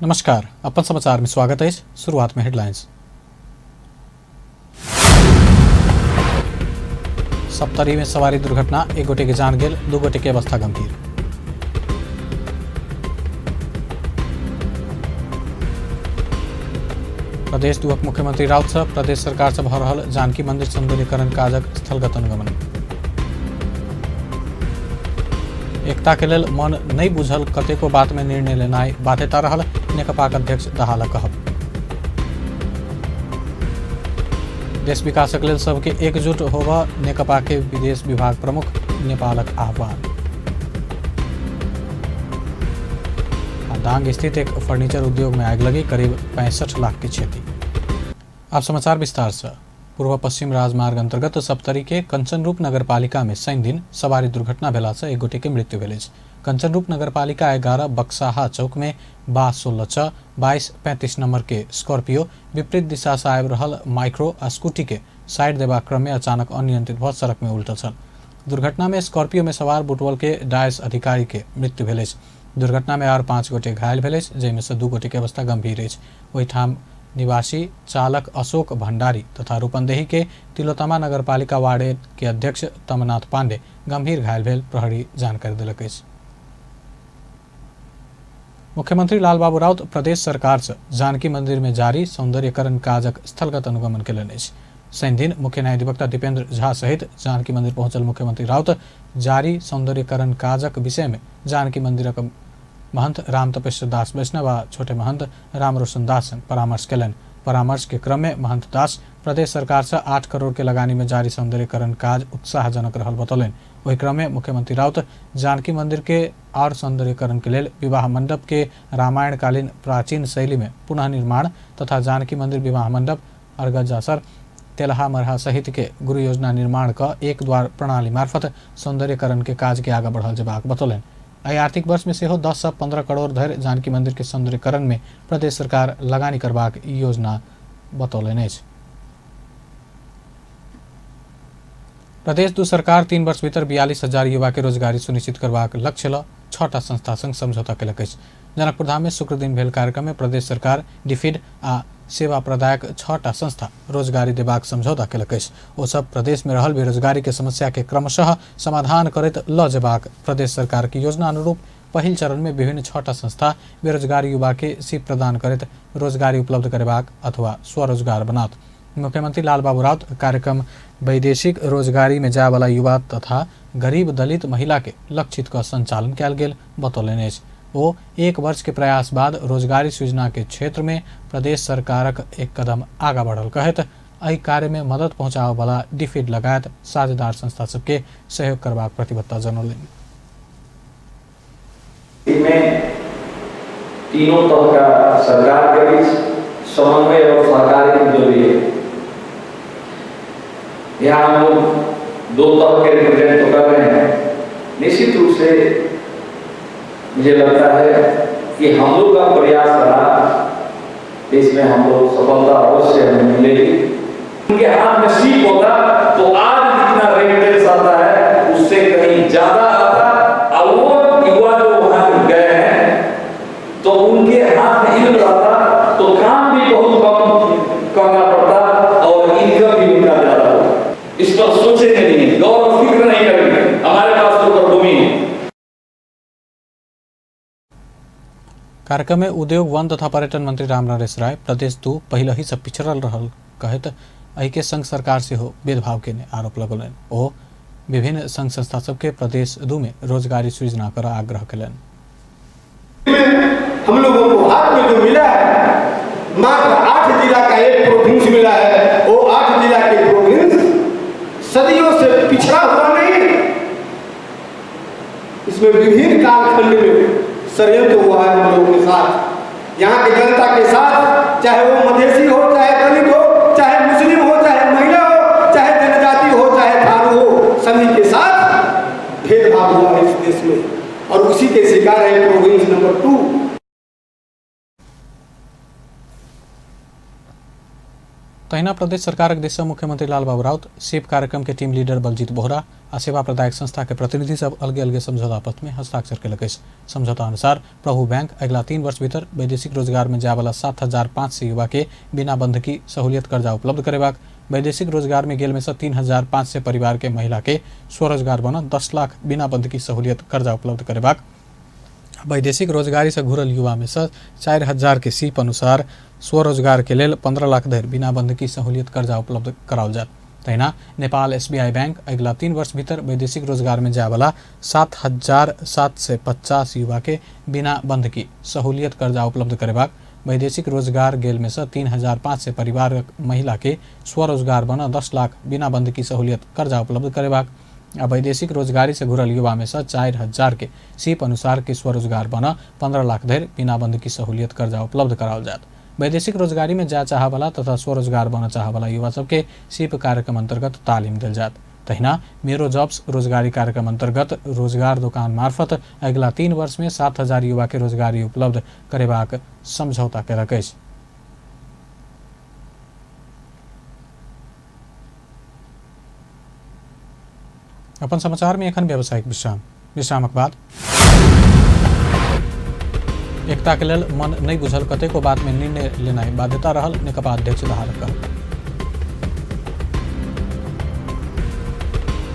नमस्कार, अपन समाचार में स्वागत है। शुरुआत में हेडलाइंस। सप्तरी में सवारी दुर्घटना, एक गोटे के जान गेल, दू गोटे की अवस्था गंभीर। प्रदेश दू उप मुख्यमंत्री राउत से प्रदेश सरकार से भ रहल जानकी मंदिर सौंदर्यीकरण काजक स्थलगत अनुगमन। एकता के लेल मन नहीं बुझल कतेको बात में निर्णय लेनाई बाध्यता रहल, नेकपा अध्यक्ष दहाल कहब। देश विकासक लेल सबके एकजुट होबा, नेकपा के विदेश विभाग प्रमुख नेपालक आह्वान। दांग स्थित एक फर्नीचर उद्योग में आग लगी, करीब 65 लाख की क्षति। अब समाचार विस्तार से। पूर्व पश्चिम राजमार्ग अंतर्गत सप्तरी के कंचनरूप नगरपालिका में शनि दिन सवारी दुर्घटना भेला से एक गोटे के मृत्यु भेल। कंचनरूप नगरपालिका 11 बक्साहा चौक में बा 16 2235 नंबर के स्कॉर्पियो विपरीत दिशा से आबि रहल माइक्रो स्कूटी के साइड देबा क्रम में अचानक अनियंत्रित भ सड़क में उल्टल छल। दुर्घटना में स्कॉर्पियो में सवार बुटवल के डायस अधिकारी के मृत्यु भेल। दुर्घटना में और 5 गोटे घायल भेल, जैमे से 2 गोटे के अवस्था गंभीर अछि। ओहिठाम निवासी चालक अशोक भंडारी तथा रूपंदेही के तिलोत्तमा नगरपालिका वार्ड के अध्यक्ष तमनाथ पांडे गंभीर घायल भेल, प्रहरी जानकारी देलक अछि। मुख्यमंत्री लालबाबू राउत प्रदेश सरकार से जानकी मंदिर में जारी सौंदर्यीकरण काजक स्थलगत अनुगमन केलनि अछि। शनि दिन मुख्य न्यायाधिवक्ता दीपेंद्र झा सहित जानकी मंदिर पहुंचल मुख्यमंत्री राउत जारी सौंदर्यीकरण काजक विषय में जानकी मंदिरक महंत राम तपेश्वर दास वैष्णव व छोटे महंत राम रोशन दास संग परामर्श केलनि। परामर्श के क्रम में महंत दास प्रदेश सरकार से 8 करोड़ के लगानी में जारी सौंदर्यीकरण काज उत्साहजनक रहल बतौलनि। वही क्रम में मुख्यमंत्री राउत जानकी मंदिर के और सौंदर्यीकरण के लिए विवाह मंडप के रामायणकालीन प्राचीन शैली में पुनः निर्माण तथा जानकी मंदिर विवाह मंडप अर्गजासर तेलहा मरहा सहित के गुरु योजना निर्माण का एक द्वार प्रणाली मार्फत सौंदर्यीकरण के काज के आगे बढ़ल जेबाक बतौलनि। एहि आर्थिक वर्ष में सेहो 10 से 15 करोड़ धरि जानकी मंदिर के सौंदर्यीकरण में प्रदेश सरकार लगानी करबाक योजना बतौलनि अछि। प्रदेश दू सरकार 3 वर्ष भीतर 42,000 युवा के रोजगारी सुनिश्चित करबाक लक्ष्य ल 6टा संस्था संग समझौता केलक अछि। जनकपुर धाम में शुक्र दिन भेल कार्यक्रम में प्रदेश सरकार डिफिड आ सेवा प्रदायक 6टा संस्था रोजगारी देबाक समझौता केलक अछि। ओ सब प्रदेश में रहल बेरोजगारी के समस्या के क्रमशः समाधान करैत ल जेबाक प्रदेश सरकार की योजना अनुरूप पहिल चरण में विभिन्न 6टा संस्था बेरोजगार युवा के सिप प्रदान करैत रोजगारी उपलब्ध करेबाक अथवा स्वरोजगार बनात। मुख्यमंत्री लालबाबू राउत कार्यक्रम वैदेशिक रोजगारी में जाय वाला युवा तथा गरीब दलित महिला के लक्षित का संचालन कयल गेल बतौलनि अछि। ओ 1 वर्ष के प्रयास बाद रोजगारी सृजना के क्षेत्र में प्रदेश सरकारक एक कदम आगा बढ़ल कहत एहि कार्य में मदद पहुंचावे वाला डिफिड लगायत साझेदार संस्था सबके सहयोग करबाक प्रतिबद्धता जनौलनि। इसमें तीनों तरह का सरकार के बीच समन्वय और सहकार्य जरूरी है। यहाँ हम लोग 2 तरह के रिप्रेजेंट कर रहे हैं। निश्चित रूप से मुझे लगता है कि हम लोग का प्रयास रहा, इसमें हम लोग सफलता अवश्य हमें मिलेगी। उनके हाथ में सीप होता तो आज जितना रेमिटेंस आता है उससे कहीं ज्यादा आता, और वो युवा जो वहां गए हैं तो उनके हाथ में इल्म रहता तो काम भी बहुत कम करना पड़ता और इनकम भी उनका ज्यादा होता। इस पर सोचेंगे नहीं, गौर और फिक्र नहीं करेंगे, हमारे पास तो कर्मभूमि है। कार्यक्रम में उद्योग वन तथा पर्यटन मंत्री रामनरेश राय प्रदेश दू पहले ही से पिछड़ल रहल कहत एहि के संघ सरकार से हो भेदभाव के आरोप लगौलनि। ओ विभिन्न संघ संस्था सबके प्रदेश दू में रोजगारी सृजना कर आग्रह केलनि। हम लोगों को हाथ में जो मिला है मात्र 8 जिला का एक प्रोविंस मिला है। वो 8 जिला के प्रोविंस सदियों से पिछड़ा हुआ नहीं, इसमें विभिन्न कालखंड में षड्यंत्र हुआ है हम लोगों के साथ, यहाँ के जनता के साथ, चाहे वो मधेसी हो, चाहे दलित हो, चाहे मुस्लिम हो, चाहे महिला हो, चाहे जनजाति हो, चाहे थारू हो, सभी के साथ भेदभाव हुआ है इस देश में, और उसी के शिकार है प्रोविंस नंबर 2। तहिना प्रदेश सरकारक दिस सँ मुख्यमंत्री लालबाबू राउत, सीप कार्यक्रम के टीम लीडर बलजीत बोहरा आ सेवा प्रदायक संस्था के प्रतिनिधि सब अलगे अलगे समझौता पत्र में हस्ताक्षर केलक अछि। समझौता अनुसार प्रभु बैंक अगिला 3 वर्ष भीतर वैदेशिक रोजगार में जाय वाला 7,500 युवा के बिना बंधकी सहूलियत कर्जा उपलब्ध करेबाक, वैदेशिक रोजगार में गेल में से 3,500 परिवार के महिला के स्वरोजगार बन 10 लाख बिना बंधकी सहूलियत कर्जा उपलब्ध करेबाक, वैदेशिक रोजगारी से घुरल युवा में से 4,000 के सीप अनुसार स्वरोजगार के लेल 15 लाख धरि बिना बंधकी सहूलियत कर्जा उपलब्ध कराओल जात। तहिना नेपाल SBI बैंक अगिला 3 वर्ष भीतर वैदेशिक रोजगार में जाय वाला 7,750 युवा के बिना बंधकी सहूलियत कर्जा उपलब्ध करेबाक, वैदेशिक रोजगार गेल में से 3,500 परिवार महिला के स्वरोजगार बन 10 लाख बिना बंधकी सहूलियत कर्जा उपलब्ध करेबाक, आ वैदेशिक रोजगारी से घुरल युवा में से 4,000 के सीप अनुसार के स्वरोजगार बन 15 लाख धरि बिना बंधकी सहूलियत कर्जा उपलब्ध कराओल जात। वैदेशिक रोजगारी में जाय चाह वाला तथा स्वरोजगार बन चाह वाला युवा सबके सीप कार्यक्रम अंतर्गत तालीम दिल जात। तहिना मेरो जॉब्स रोजगारी कार्यक्रम अंतर्गत रोजगार दुकान मार्फत अगिला 3 वर्ष में 7,000 युवा के रोजगारी उपलब्ध करेबाक समझौता केलक अछि। अपन समाचार में एखन व्यावसायिक विश्रामक बाद एकता के लेल मन नहीं बुझल कतेको बात में निर्णय लेनाइ बाध्यता रहल, नेकपा अध्यक्ष दाहालक कहल।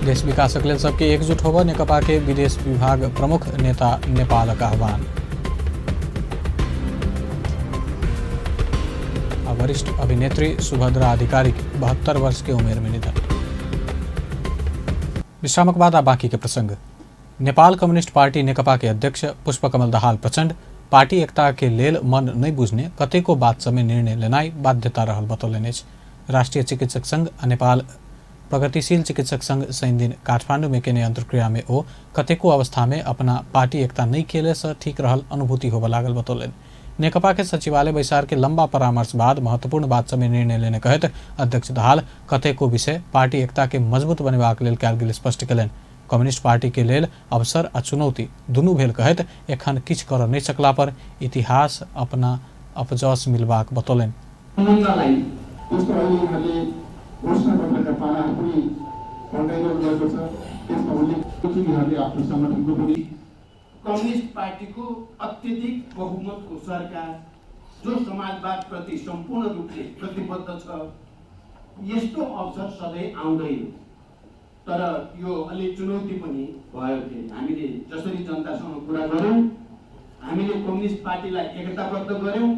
देश विकासक लेल सबके एकजुट होबऽ, नेकपा के विदेश विभाग प्रमुख नेता नेपालक आह्वान। वरिष्ठ अभिनेत्री सुभद्रा अधिकारी की 72 वर्ष के उम्र में निधन। विश्रामक बाद आ बाकी के प्रसंग। नेपाल कम्युनिस्ट पार्टी नेकपा के अध्यक्ष पुष्पकमल दाहाल प्रचंड पार्टी एकता के लेल मन नहीं बुझने कतेको बात सब में निर्णय लेनाइ बाध्यता रहल बतौलनि अछि। राष्ट्रीय चिकित्सक संघ आ नेपाल प्रगतिशील चिकित्सक संघ शनि दिन काठमांडू में केने अंतर्क्रिया में ओ कतेको अवस्था में अपना पार्टी एकता नहीं केले से ठीक रहल अनुभूति होबऽ लागल बतौलनि। नेकपा के सचिवालय बैसार के लंबा परामर्श बाद महत्वपूर्ण बात सब में निर्णय लेने कहैत अध्यक्ष दाहाल कतेको विषय पार्टी एकता के मजबूत बनेबाक लेल कयल गेल स्पष्ट केलनि। कम्युनिस्ट पार्टी के लेल अवसर आ चुनौती दुनू भेल कहैत एखन किछु कर नहीं सकला पर इतिहास अपना अपजस मिलबाक बतौलनि। कम्युनिस्ट पार्टी को अत्यधिक बहुमत को सरकार जो समाजवाद प्रति संपूर्ण रूप से प्रतिबद्ध छ, यस्तो अवसर सधैँ आउँदैन। तर यो अलि चुनौती पनि भयो थियो। हामीले जसरी जनतासँग कुरा गर्यौं, हामीले कम्युनिस्ट पार्टीलाई एकताबद्ध गर्यौं।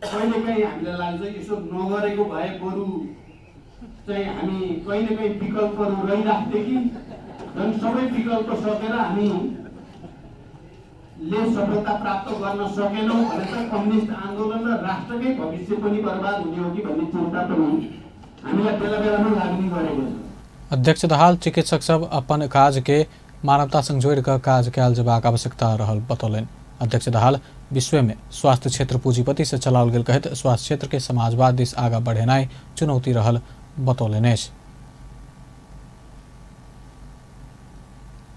कहिलेकाहीँ हामीलाई लाग्छ यसो नगरेको भए बरु चाहिँ हामी कहीँ न कहीँ विकल्पहरू रहिराख्थे कि, झन् सबै विकल्प सकेर हामी ले सफलता प्राप्त गर्न सकेनौं भने त कम्युनिस्ट आन्दोलन र राष्ट्रकै भविष्य पनि बर्बाद हुने हो कि भन्ने चिन्ता पनि हामीलाई बेला बेलामा लाग्ने गरेको छ। अध्यक्ष दाहाल चिकित्सक सब अपन काज के मानवता संग जोड़ कर काज कयल जेबाक आवश्यकता रहल बतौलनि। अध्यक्ष दाहाल विश्व में स्वास्थ्य क्षेत्र पूंजीपति से चलाओल गेल कहैत स्वास्थ्य क्षेत्र के समाजवाद दिस आगा बढ़ेनाइ चुनौती रहल बतौलनि अछि।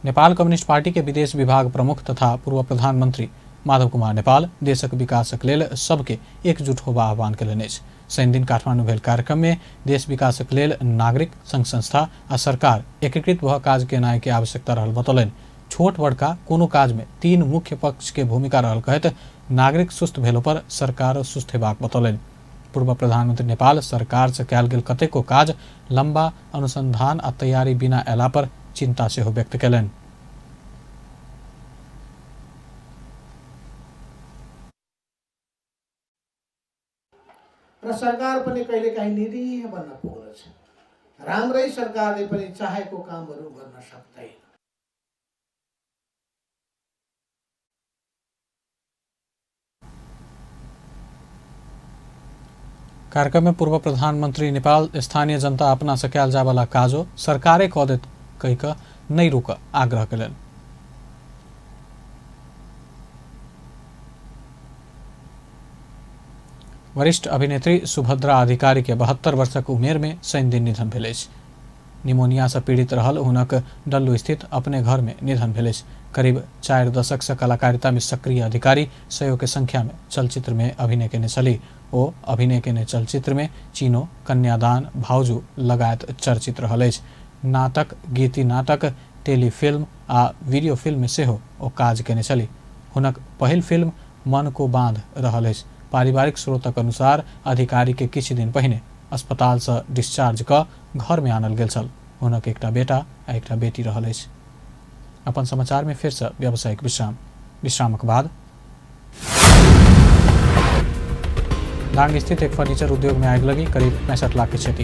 नेपाल कम्युनिस्ट पार्टी के विदेश विभाग प्रमुख तथा पूर्व प्रधानमंत्री माधव कुमार नेपाल देशक विकासक लेल सबके एकजुट होबा आह्वान केलनि अछि। शनि दिन काठमांडू भेल कार्यक्रम में देश विकासक लेल नागरिक संघ संस्था आ सरकार एकीकृत भऽ काज केनाइ के आवश्यकता रहल बतौलनि। छोट बड़का कोनो काज में 3 मुख्य पक्ष के भूमिका रहल कहैत नागरिक सुस्त भेलो पर सरकार सुस्त हेबाक बतौलनि। पूर्व प्रधानमंत्री नेपाल सरकार से कयल गेल कतेको काज लंबा अनुसंधान आ तैयारी बिना अयला पर चिंता सेहो व्यक्त केलनि। र सरकार पनि कहिलेकाहीँ निरीह बन्न पुग्दछ। राम्रै सरकारले पनि चाहेको कामहरू गर्न सक्दैन। कार्यक्रम में पूर्व प्रधानमंत्री नेपाल स्थानीय जनता अपना से कयल जाय वाला काजो सरकारे कऽ देत कहि कऽ नहीं रुकऽ आग्रह केलनि। वरिष्ठ अभिनेत्री सुभद्रा अधिकारी के 72 वर्षक उमेर में शनि दिन निधन भेल अछि। निमोनिया से पीड़ित रहल हुनक डल्लू स्थित अपने घर में निधन भेल अछि। करीब 4 दशक से कलाकारिता में सक्रिय अधिकारी 100 के संख्या में चलचित्र में अभिनय केने छलीह। ओ अभिनय केने चलचित्र में चीनो, कन्यादान, भाउजू लगायत चर्चित रहल अछि। नाटक, गीति नाटक, टेलीफिल्म आ वीडियो फिल्म में सेहो ओ काज केने छली। हुनक पहिल फिल्म मन को बांध रहल अछि। पारिवारिक स्रोतक अनुसार अधिकारी के किछु दिन पहिने अस्पताल से डिस्चार्ज क घर में आनल गेल छल। हुनक एकटा बेटा आ एकटा बेटी रहल अछि। अपन समाचार में फिर से व्यावसायिक विश्रामक बाद दांग स्थित एक फर्नीचर उद्योग में आग लगी, करीब 65 लाख की क्षति।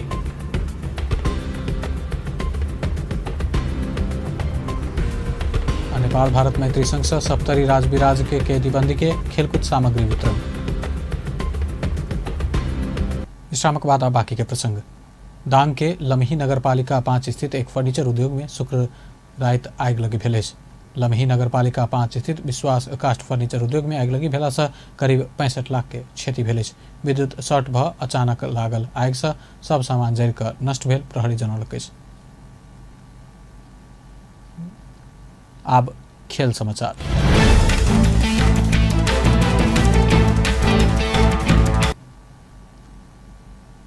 नेपाल भारत मैत्री संघ से सप्तरी राजविराज के कैदीबंदी के खेलकूद सामग्री वितरण। विश्रामक बाद बाकी के प्रसंग। दांग के लम्ही नगरपालिका 5 स्थित एक फर्नीचर उद्योग में शुक्र रात आग लगी भेल अछि। लम्ही नगरपालिका 5 स्थित विश्वास कास्ट फर्नीचर उद्योग में आग लगी भेला से करीब 65 लाख के क्षति भेल अछि। विद्युत शॉर्ट भ अचानक लागल आग से सब सामान जरि क नष्ट भेल, प्रहरी जनौलक अछि। आब खेल समाचार।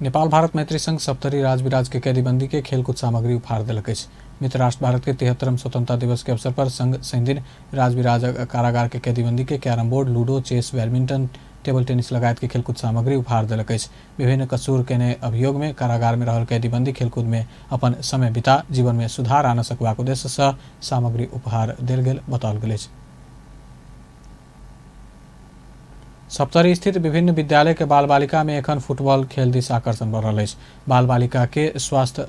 नेपाल भारत मैत्री संघ सप्तरी राजविराज के कैदीबंदी के खेलकूद सामग्री उपहार देलक अछि। मित्र राष्ट्र भारत के 73वें स्वतंत्रता दिवस के अवसर पर संघ शनि दिन राजविराज कारागार के कैदीबंदी के carrom board, ludo, chess, badminton, table tennis लगायत के खेलकूद सामग्री उपहार देलक अछि। विभिन्न कसूर केने अभियोग में कारागार में रहल कैदीबंदी खेलकूद में अपन समय बिता जीवन में सुधार आन सकबाक उद्देश्य से सामग्री उपहार देल गेल बताओल गेल अछि। सप्तरी स्थित विभिन्न विद्यालय के बाल बालिका में एखन फुटबॉल खेल दिस आकर्षण बढ़ रहल अछि। बाल बालिका के स्वास्थ्य,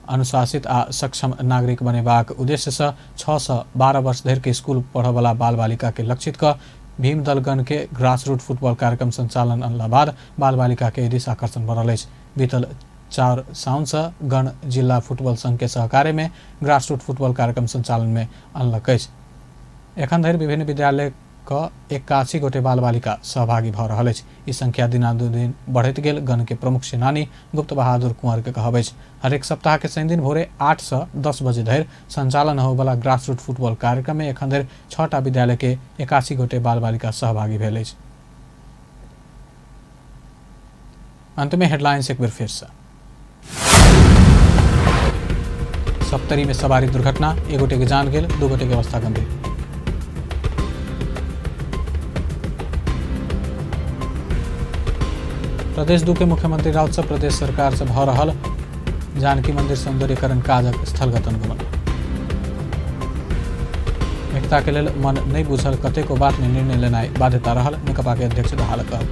अनुशासित आ सक्षम नागरिक बनेबाक उद्देश्य से 6 से 12 वर्ष धरि के स्कूल पढ़य वाला बाल बालिका के लक्षित क भीम दलगण के ग्रास रूट फुटबॉल कार्यक्रम संचालन अनला बाद बाल बालिका के दिस आकर्षण बढ़ल अछि। बीतल 4 साउन से गण जिला फुटबॉल संघ के सहकार्य में ग्रास रूट फुटबॉल कार्यक्रम संचालन में अनलक अछि। एखन धरि विभिन्न विद्यालय क 81 गोटे बाल बालिका सहभागी भ रहल अछि। ई संख्या दिनानुदिन बढ़ैत गेल गण के प्रमुख सेनानी गुप्त बहादुर कुंवर के कहब अछि। हरेक सप्ताह के शनि दिन भोरे 8 से 10 बजे धरि संचालन होबय वाला ग्रास रूट फुटबॉल कार्यक्रम में एखन धरि 6टा विद्यालय के 81 गोटे बाल बालिका सहभागी भेल अछि। अंत में हेडलाइंस एक बेर फिर से। सप्तरी में सवारी दुर्घटना, 1 गोटे के जान गेल, 2 गोटे के अवस्था गंभीर। प्रदेश 2 के मुख्यमंत्री राउत से प्रदेश सरकार से भ रहल जानकी मंदिर सौंदर्यीकरण काजक स्थलगत अनुगमन। एकता के लेल मन नहीं बुझल कतेको बात में निर्णय लेनाई बाध्यता रहल, नेकपा के अध्यक्ष दहाल कहब।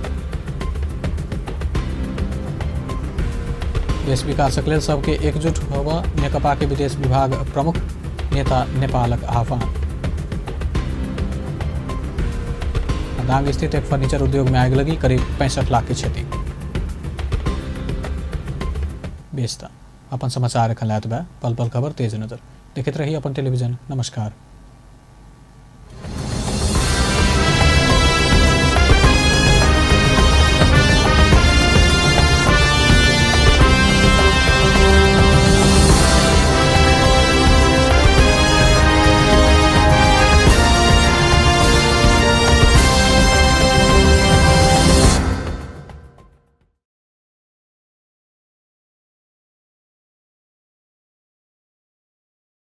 देश विकासक लेल सबके एकजुट होबऽ, नेकपा के विदेश विभाग प्रमुख नेता नेपालक आह्वान। दांग स्थित एक फर्नीचर उद्योग में आग लगी, करीब 65 लाख की क्षति। बेस्ता अपन समाचार एखन लायत बा, पल पल खबर तेज नजर देखैत रही अपन टेलीविजन। नमस्कार।